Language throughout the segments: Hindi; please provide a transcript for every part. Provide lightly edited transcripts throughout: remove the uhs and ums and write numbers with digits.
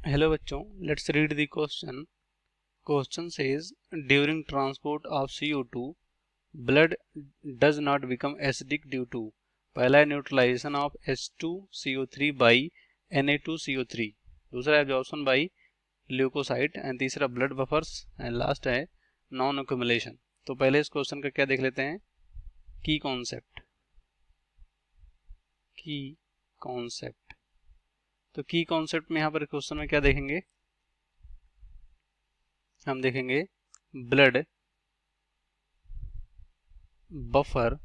हेलो बच्चों, let's read the question. Question says during transport of CO2 blood does not become acidic due to. पहला है neutralization of H2CO3 by Na2CO3, दूसरा है एब्जॉर्प्शन बाई ल्यूकोसाइट एंड तीसरा ब्लड बफर्स एंड लास्ट है नॉन एक्युमुलेशन. तो पहले इस क्वेश्चन का क्या देख लेते हैं, की कॉन्सेप्ट. तो की कॉन्सेप्ट में यहाँ पर क्वेश्चन में क्या देखेंगे, हम देखेंगे ब्लड बफर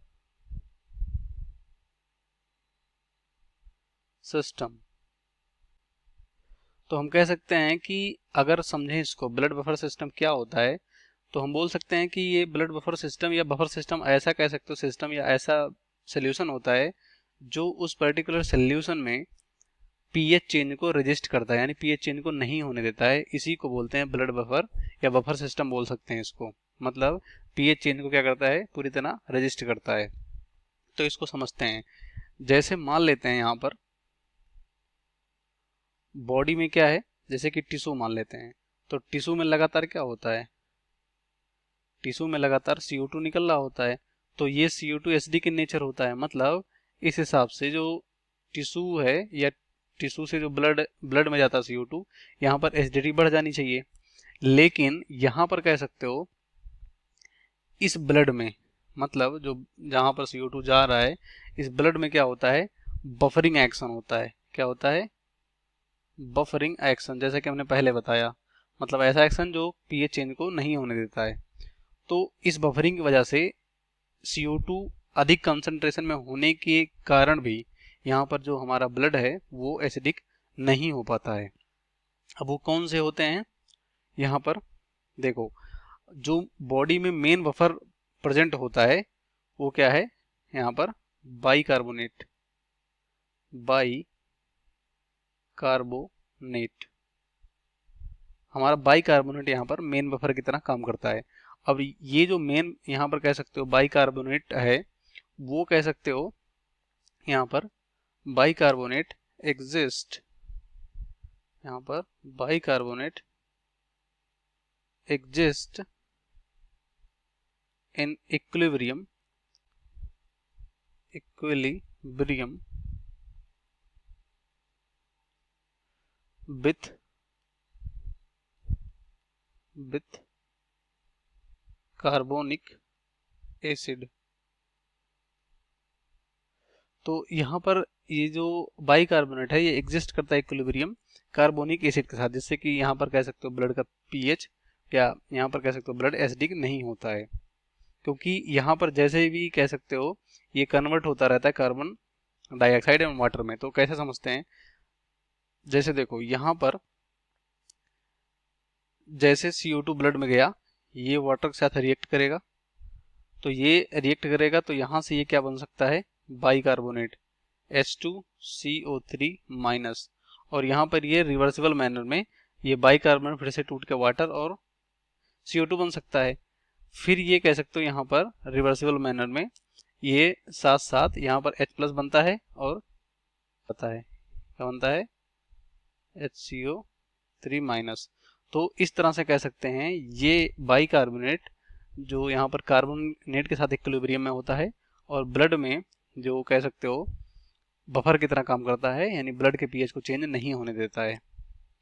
सिस्टम. तो हम कह सकते हैं कि अगर समझें इसको ब्लड बफर सिस्टम क्या होता है, तो हम बोल सकते हैं कि ये ब्लड बफर सिस्टम या बफर सिस्टम ऐसा कह सकते हो, सिस्टम या ऐसा सोल्यूशन होता है जो उस पर्टिकुलर सोल्यूशन में पीएच चेंज को रेजिस्ट करता है, यानी पीएच चेंज को नहीं होने देता है. इसी को बोलते हैं ब्लड बफर या बफर सिस्टम बोल सकते हैं इसको. मतलब पीएच चेंज को क्या करता है, पूरी तरह रेजिस्ट करता है. तो इसको समझते हैं. जैसे मान लेते हैं यहाँ पर बॉडी में क्या है, जैसे कि टिश्यू मान लेते हैं. तो टिश्यू में लगातार क्या होता है, टिश्यू में लगातार CO2 निकल रहा होता है. तो ये CO2 एसिडिक इन नेचर होता है. मतलब इस हिसाब से जो टिश्यू है या टिश्यू से जो ब्लड में जाता है CO2, यहाँ पर एसिडिटी बढ़ जानी चाहिए. लेकिन यहाँ पर कह सकते हो इस ब्लड में, मतलब जो जहाँ पर CO2 जा रहा है, इस ब्लड में क्या होता है, बफरिंग एक्शन होता है. क्या होता है, बफरिंग एक्शन. जैसे कि हमने पहले बताया, मतलब ऐसा एक्शन जो पीएच चेंज को नहीं होने देता है. तो इस बफरिंग की वजह से CO2 अधिक कंसंट्रेशन में होने के कारण भी यहाँ पर जो हमारा ब्लड है वो एसिडिक नहीं हो पाता है. अब वो कौन से होते हैं, यहाँ पर देखो, जो बॉडी में मेन बफर प्रेजेंट होता है वो क्या है, यहाँ पर बाइकार्बोनेट. हमारा बाइकार्बोनेट यहाँ पर मेन बफर की तरह काम करता है. अब ये जो मेन यहाँ पर कह सकते हो बाइकार्बोनेट है, वो कह सकते हो यहाँ पर बाइकार्बोनेट एग्जिस्ट, यहाँ पर bicarbonate exist in equilibrium with carbonic acid. तो यहाँ पर ये जो बाइकार्बोनेट है ये एग्जिस्ट करता है इक्विलिब्रियम कार्बोनिक एसिड के साथ, जिससे कि यहाँ पर कह सकते हो ब्लड का पीएच, या यहाँ पर कह सकते हो ब्लड एसिडिक नहीं होता है. क्योंकि यहाँ पर जैसे भी कह सकते हो ये कन्वर्ट होता रहता है कार्बन डाइऑक्साइड एवं वाटर में. तो कैसे समझते हैं, जैसे देखो यहाँ पर जैसे CO2 ब्लड में गया, ये वाटर के साथ रिएक्ट करेगा. तो ये रिएक्ट करेगा तो यहाँ से ये क्या बन सकता है, बाइकार्बोनेट H2CO3 माइनस. और यहाँ पर ये रिवर्सिबल मैनर में ये बाइकार्बोनेट फिर से टूट के वाटर और CO2 बन सकता है. फिर ये कह सकते हो यहाँ पर रिवर्सिबल मैनर में ये साथ साथ यहाँ पर H प्लस बनता है और पता है क्या बनता है, HCO3 माइनस. तो इस तरह से कह सकते हैं ये बाइकार्बोनेट जो यहाँ पर कार्बोनेट के साथ इक्विलिब्रियम में होता है और ब्लड में जो कह सकते हो बफर की तरह काम करता है, यानी ब्लड के पीएच को चेंज नहीं होने देता है.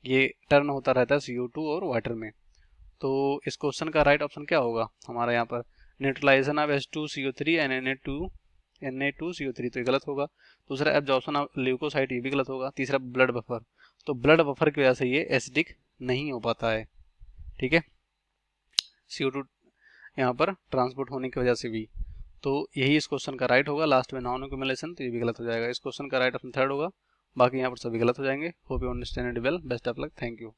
ये टर्न होता रहता है CO2 और वाटर में. तो इस क्वेश्चन का राइट ऑप्शन क्या होगा हमारा, यहाँ पर neutralisation of H2CO3 and Na2CO3, तो ये गलत होगा. दूसरा एब्जॉर्प्शन ऑफ ल्यूकोसाइट, ये भी गलत होगा. तीसरा ब्लड बफर, तो ब्लड बफर की वजह से ये एसिडिक नहीं हो पाता है. ठीक है, CO2 यहाँ पर ट्रांसपोर्ट होने की वजह से भी. तो यही इस क्वेश्चन का राइट होगा. लास्ट में नॉन एक्युमुलेशन, तो ये भी गलत हो जाएगा. इस क्वेश्चन का राइट ऑप्शन थर्ड होगा, बाकी यहाँ पर सभी गलत हो जाएंगे. Hope you understand it well. Best of luck. Thank you.